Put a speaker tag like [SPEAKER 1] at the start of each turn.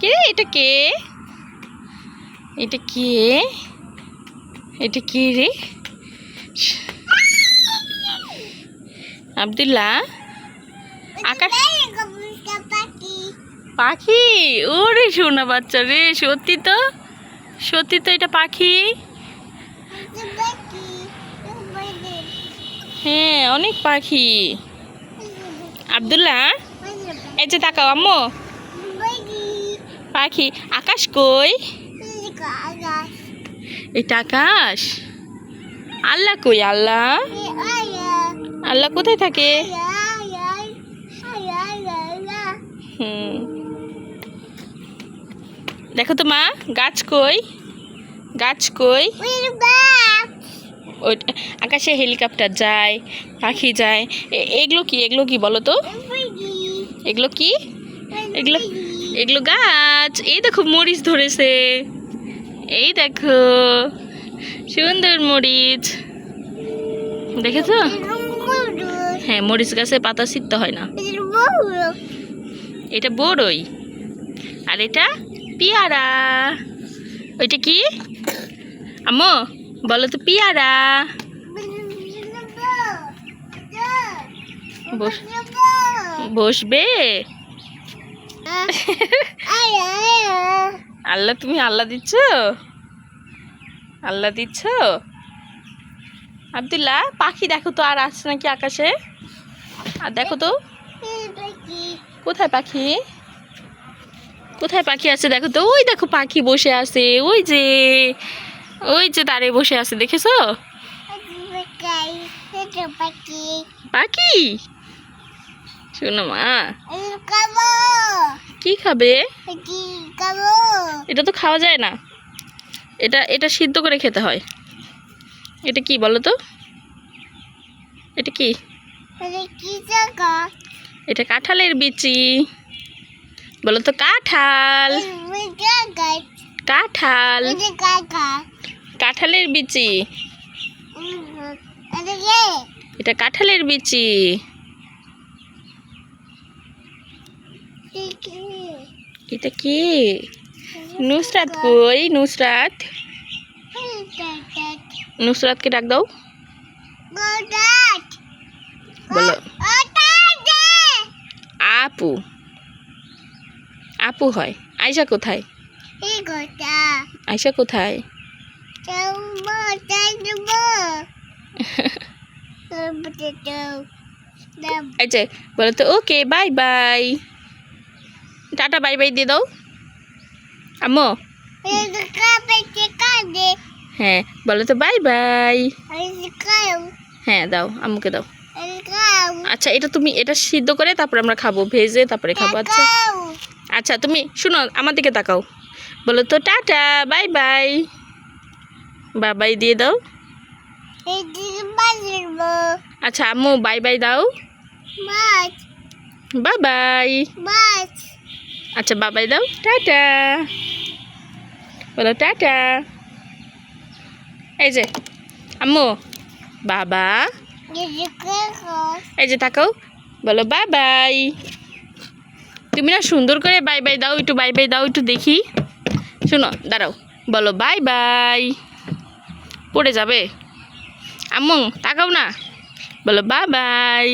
[SPEAKER 1] কে রে, এটা কে? এটা কে? এটা কে রে? আব্দুল্লাহ, আকাশ পাখি? ওরে সোনা বাচ্চা রে, সত্যি তো, সত্যি তো এটা পাখি। হ্যাঁ, অনেক পাখি। আব্দুল্লাহ, এই যে তাকাও আম্মু, পাখি। আকাশ কই? এটা আকাশ? আল্লাহ কই? আল্লাহ, আল্লাহ কোথায় থাকে? দেখো তো মা, গাছ কই? গাছ কই? ওই আকাশে হেলিকপ্টার যায়, পাখি যায়। এগুলো কি? এগুলো কি বলো তো? এগুলো কি? এগুলো এগুলো গাছ। এই দেখো মরিচ ধরেছে, এই দেখো সুন্দর মরিচ, দেখেছো? হ্যাঁ, মরিচ গাছে পাতা ছিঁড়তে হয় না। এটা বড়ই, আর এটা পেয়ারা। ওইটা কি আম্মু বলো তো? পেয়ারা। বসবে? আল্লাহ, তুমি আল্লাহ দিচ্ছ? আল্লাহ দিচ্ছ? আব্দুল্লাহ, পাখি দেখো তো আর আসছে নাকি আকাশে? আর দেখো তো কোথায় পাখি, কোথায় পাখি আছে দেখো তো। ওই দেখো পাখি বসে আছে, ওই যে, ওই যে তারে বসে আছে, দেখেছো? পাখি শোনো মা, কি খাবে? এটা তো খাওয়া যায় না, এটা এটা সিদ্ধ করে খেতে হয়। এটা কি বলো তো? এটা কি? এটা কাঁঠালের বিচি। বলো তো? কাঁঠাল, কাঁঠাল, কাঁঠালের বিচি। এটা কাঁঠালের বিচি। এটা কি? নুসরাত কই? নুসরাত, নুসরাতকে ডাক দাও, বলো আপু। আপু হয়। আয়শা কোথায়? আয়শা কোথায়? এই যে বলো তো okay bye bye, tata bye bye দিয়ে দাও আম্মু। হ্যাঁ, বলো তো বাই বাই। হ্যাঁ দাও, আম্মুকে দাও। আচ্ছা, এটা তুমি এটা সিদ্ধ করে তারপরে আমরা খাবো, ভেজে তারপরে খাবো। আচ্ছা আচ্ছা, তুমি শুনো, আমার দিকে তাকাও, বলো তো টাটা বাই বাই। বাই দিয়ে দাও। আচ্ছা আম্মু বাই বাই দাও। Bye bye. আচ্ছা বাবাই দাও, টাটা বলো, টাটা। এই যে আম্মু, বাবা, এই যে তাকাও, বলো বাই বাই। তুমি না সুন্দর করে বাই বাই দাও, একটু বাই বাই দাও, একটু দেখি। শোনো, দাঁড়াও, বলো বাই বাই। পড়ে যাবে। আম্মু তাকাও না, বলো বাই বাই।